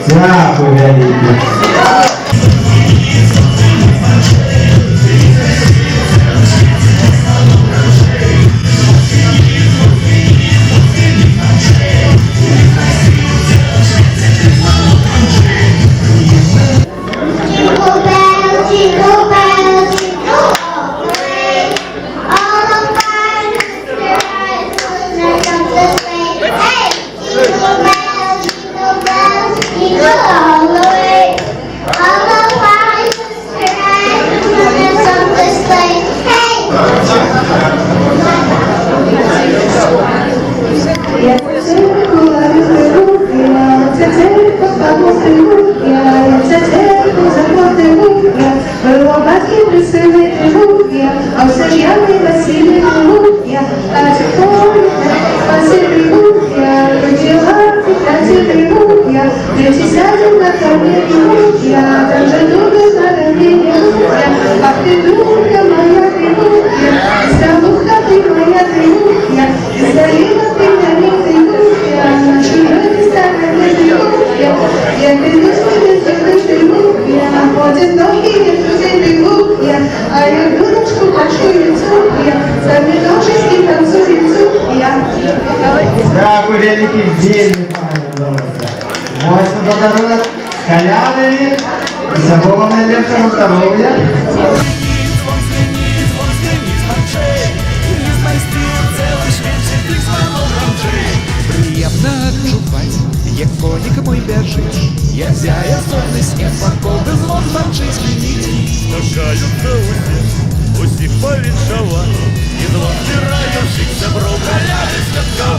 Дякую, велике. А все ж я не Василий я, а тихонько, Василий я, родила тебя я, дети сядем на камне я, там же любят на рождение я, ах ты дурка моя я, старуха ты моя я, из долина ты на я, на чужой стороне я приду с тобой я, ходят ноги, не друзей я, а я дурочку большую я, сами ножички танцуют я. Дякую, великий, вельми пане. Ось подарунок халявини, всього найlepszego здоров'я. Приємно відчувати, як коник мой біжить, як зяє сонний снег, покол звон мовчить звенить. Стокаються усіх повіншувати, і звон збираючись добро, халяють святка.